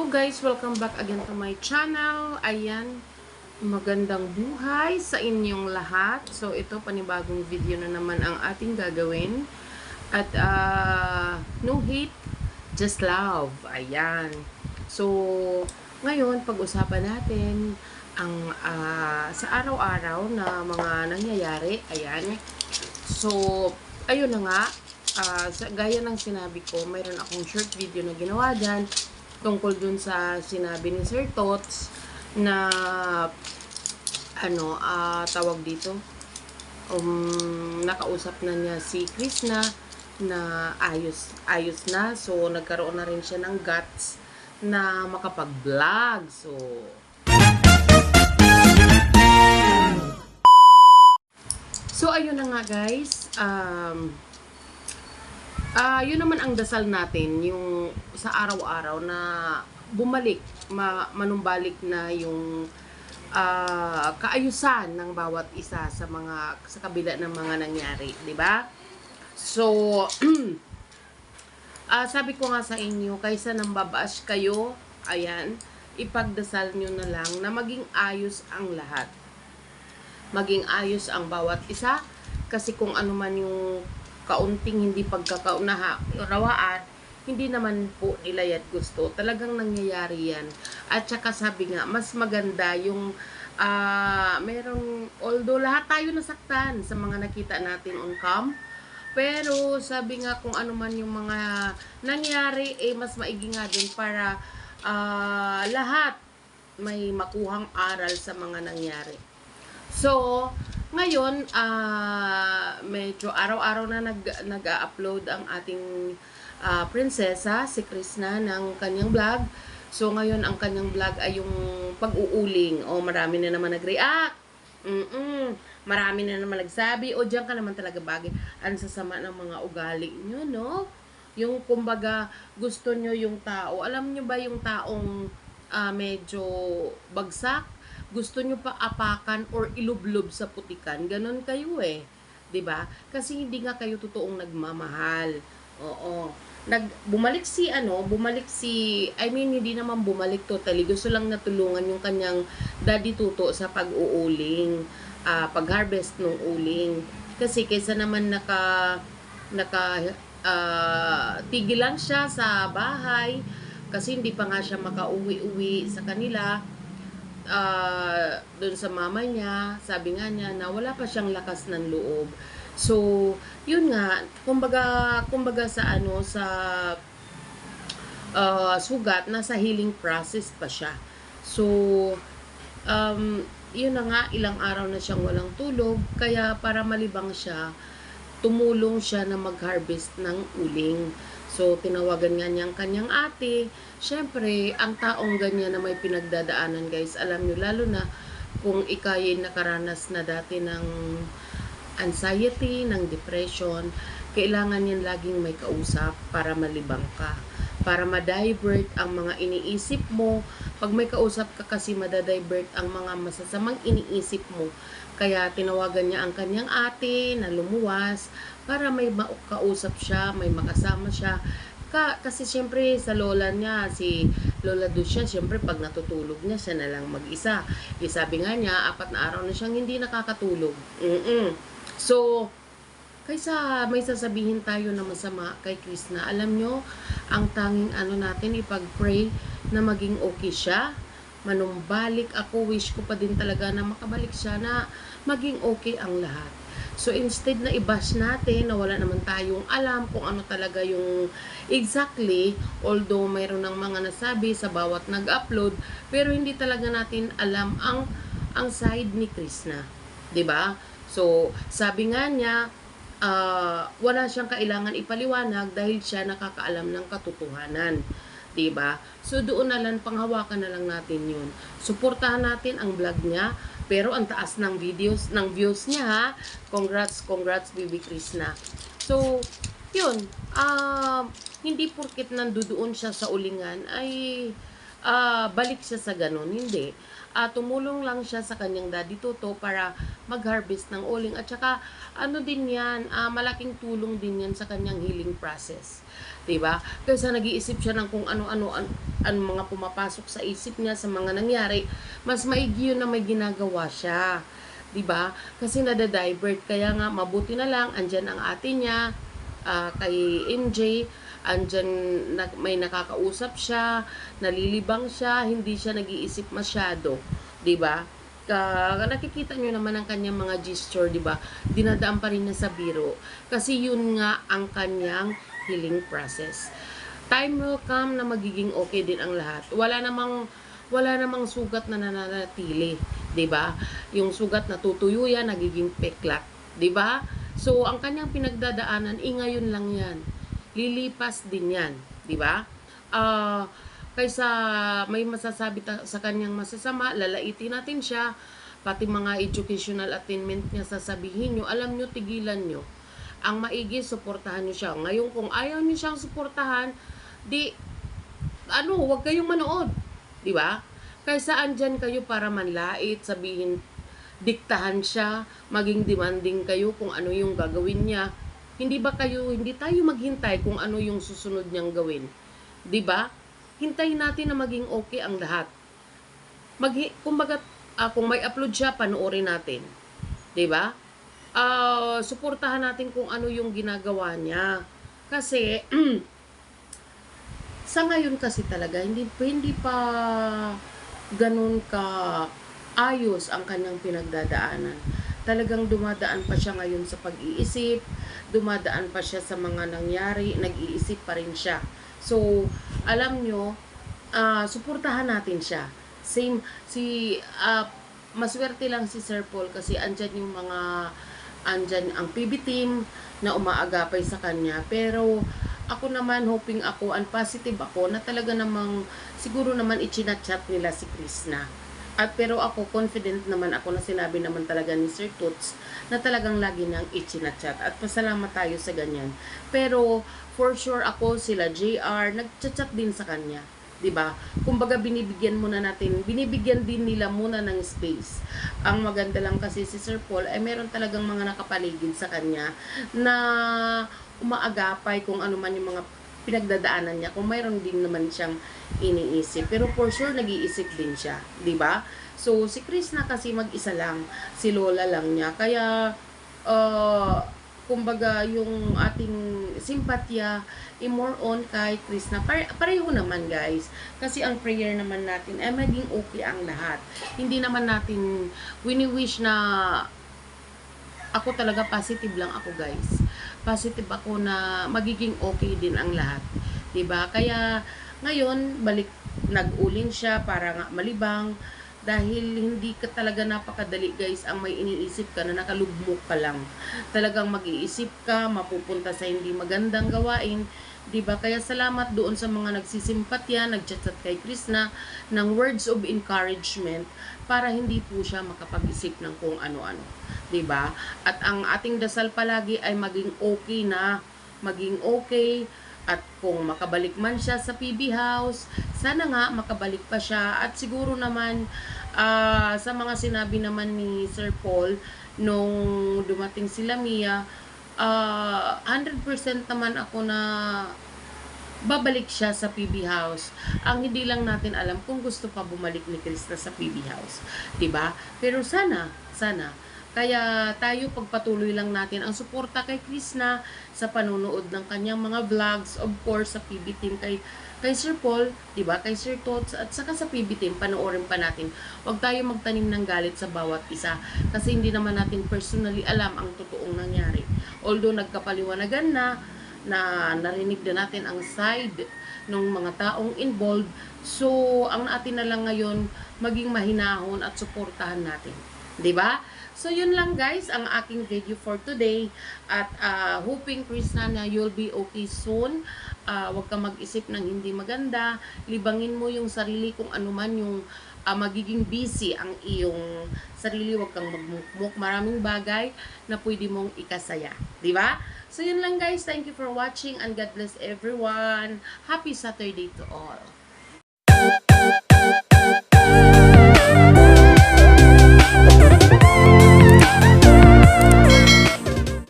Hello guys, welcome back again to my channel. Ayan, magandang buhay sa inyong lahat. So ito, panibagong video na naman ang ating gagawin. At no hate, just love. Ayan. So ngayon, pag-usapan natin ang sa araw-araw na mga nangyayari. Ayan. So ayun na nga, gaya ng sinabi ko, mayroon akong short video na ginawa dyan tungkol dun sa sinabi ni Sir Tots na tawag dito, nakausap na niya si Krishna na ayos na. So nagkaroon na rin siya ng guts na makapag-vlog. So ayun na nga guys, yun naman ang dasal natin, yung sa araw-araw na bumalik, manumbalik na yung kaayusan ng bawat isa sa kabila ng mga nangyari, di ba? So, sabi ko nga sa inyo, kaysa nang babash kayo, ayan, ipagdasal nyo na lang na maging ayos ang lahat. Maging ayos ang bawat isa, kasi kung ano man yung kaunting hindi pagkakaunawaan, hindi naman po nila yan gusto. Talagang nangyayari yan. At saka sabi nga, mas maganda yung although lahat tayo nasaktan sa mga nakita natin on cam, pero sabi nga kung ano man yung mga nangyari, mas maigi nga din para lahat may makuhang aral sa mga nangyari. So, ngayon, medyo araw-araw na nag-upload ang ating prinsesa, si Krishna, ng kanyang vlog. So, ngayon, ang kanyang vlog ay yung pag-uuling. Marami na naman nag-react. Marami na naman nagsabi, diyan ka naman talaga bagay. Ang sasama ng mga ugali nyo, no? Yung, kumbaga, gusto nyo yung tao. Alam nyo ba yung taong medyo bagsak? Gusto nyo pa apakan or ilublob sa putikan, ganon kayo 'di ba? Kasi hindi nga kayo totoong nagmamahal. Oo. Bumalik si hindi naman bumalik totally. Gusto lang natulungan yung kanyang daddy tuto sa pag-uuling, pag-harvest ng uling. Kasi kaysa naman tigil lang siya sa bahay kasi hindi pa nga siya makauwi-uwi sa kanila. Doon sa mama niya, sabi nga niya na wala pa siyang lakas ng loob. So, yun nga, kumbaga sa sugat, nasa healing process pa siya. So, yun na nga, ilang araw na siyang walang tulog, kaya para malibang siya, tumulong siya na mag-harvest ng uling. So, tinawagan nga niya ang kanyang ate. Siyempre, ang taong ganyan na may pinagdadaanan, guys, alam nyo, lalo na kung ikay nakaranas na dati ng anxiety, ng depression, kailangan yan laging may kausap para malibang ka. Para ma-divert ang mga iniisip mo. Pag may kausap ka kasi, madadivert ang mga masasamang iniisip mo. Kaya tinawagan niya ang kanyang ate na lumuwas para may makausap siya, may makasama siya. Kasi siyempre sa lola niya, si Lola Ducia, siyempre pag natutulog niya, siya na lang mag-isa. Sabi nga niya, 4 na araw na siyang hindi nakakatulog. So, kaysa may sasabihin tayo na masama kay Krishna, alam nyo, ang tanging natin, ipag-pray na maging okay siya. Manumbalik ako, wish ko pa din talaga na makabalik siya, na maging okay ang lahat. So, instead na i-bash natin, na wala naman tayong alam kung ano talaga yung exactly, although mayroon ng mga nasabi sa bawat nag-upload, pero hindi talaga natin alam ang side ni Krishna. 'Di ba? So, sabi nga niya, wala siyang kailangan ipaliwanag dahil siya nakakaalam ng katotohanan. 'Di ba? So doon na lang, panghawakan na lang natin 'yun. Suportahan natin ang vlog niya, pero ang taas ng views niya, ha. Congrats Baby Krishna. So, 'yun. Hindi porket nandoon siya sa ulingan ay balik siya sa ganun. Hindi. Tumulong lang siya sa kanyang daddy Toto para mag-harvest ng uling. At saka, ano din yan, malaking tulong din yan sa kanyang healing process. Diba? Kaysa nag-iisip siya ng kung ano-ano ang mga pumapasok sa isip niya sa mga nangyari, mas maigi yun na may ginagawa siya. 'Di ba? Kasi nada-divert, kaya nga mabuti na lang andyan ang ate niya, kay MJ, andyan may nakakausap siya, nalilibang siya, hindi siya nag-iisip masyado, 'di ba? Nakikita nyo naman ang kanyang mga gesture, 'di ba? Dinadaan pa rin niya sa biro kasi yun nga ang kanyang healing process. Time will come na magiging okay din ang lahat. Wala namang sugat na nananatili, 'di ba? Yung sugat na tutuyo yan, nagiging peklat, 'di ba? So ang kanyang pinagdadaanan, ngayon lang 'yan. Lilipas din 'yan, 'di ba? Kaysa may masasabi sa kanyang masasama, lalaitin natin siya, pati mga educational attainment niya sasabihin nyo, alam nyo, tigilan nyo. Ang maigi, suportahan nyo siya. Ngayon, kung ayaw nyo siyang suportahan, huwag kayong manood. Di ba? Kaysa andyan kayo para manlait, sabihin, diktahan siya, maging demanding kayo kung ano yung gagawin niya. Hindi tayo maghintay kung ano yung susunod niyang gawin. Di ba? Hintayin natin na maging okay ang lahat. Kumbaga, kung may upload siya, panoorin natin. Di ba? Suportahan natin kung ano yung ginagawa niya. Kasi, sa ngayon kasi talaga, hindi pa ganun ka ayos ang kanyang pinagdadaanan. Talagang dumadaan pa siya ngayon sa pag-iisip, dumadaan pa siya sa mga nangyari, nag-iisip pa rin siya. So, alam nyo, suportahan natin siya. Maswerte lang si Sir Paul kasi andyan ang PB team na umaagapay sa kanya. Pero ako naman, hoping ako, and positive ako na talaga namang siguro naman ichinachat nila si Krishna. Pero ako, confident naman ako na sinabi naman talaga ni Sir Toots na talagang lagi nang ichinachat. At pasalamat tayo sa ganyan. Pero for sure ako, sila JR, nagchat-chat din sa kanya. 'Di ba? Kumbaga binibigyan din nila muna ng space. Ang maganda lang kasi si Sir Paul ay meron talagang mga nakapaligid sa kanya na umaagapay kung ano man yung mga pinagdadaanan niya, kung mayroon din naman siyang iniisip. Pero for sure nag-iisip din siya, 'di ba? So si Krishna kasi mag-isa lang, si Lola lang niya. Kaya kumbaga yung ating simpatya more on kay Krishna. Pareho naman guys. Kasi ang prayer naman natin ay maging okay ang lahat. Hindi naman natin wini-wish na ako talaga positive lang ako guys. Positive ako na magiging okay din ang lahat. 'Di ba? Kaya ngayon nag-uling siya para nga malibang. Dahil hindi ka talaga napakadali guys ang may iniisip ka na nakalugmok ka lang. Talagang mag-iisip ka, mapupunta sa hindi magandang gawain. 'Di ba? Kaya salamat doon sa mga nagsisimpatya, nagchat kay Krishna ng words of encouragement para hindi po siya makapag-isip ng kung ano-ano. 'Di ba? At ang ating dasal palagi ay maging okay. At kung makabalik man siya sa PB House, sana nga makabalik pa siya. At siguro naman, sa mga sinabi naman ni Sir Paul, nung dumating sila Mia, 100% naman ako na babalik siya sa PB House. Ang hindi lang natin alam kung gusto pa bumalik ni Krista sa PB House. 'Di ba? Pero sana. Kaya tayo pagpatuloy lang natin ang suporta kay Krishna sa panonood ng kanyang mga vlogs, of course sa PB team kay Sir Paul, 'di ba? Kay Sir Tots at saka sa PB team panoorin pa natin. Huwag tayo magtanim ng galit sa bawat isa kasi hindi naman natin personally alam ang totoong nangyari. Although nagkapaliwanagan na narinig na natin ang side ng mga taong involved, so ang atin na lang ngayon maging mahinahon at suportahan natin. 'Di ba? So, yun lang guys, ang aking video for today. At hoping, Krishna, na you'll be okay soon. Huwag ka mag-isip ng hindi maganda. Libangin mo yung sarili kung ano man yung magiging busy ang iyong sarili. Huwag kang magmukmuk. Maraming bagay na pwede mong ikasaya. Diba? So, yun lang guys. Thank you for watching and God bless everyone. Happy Saturday to all.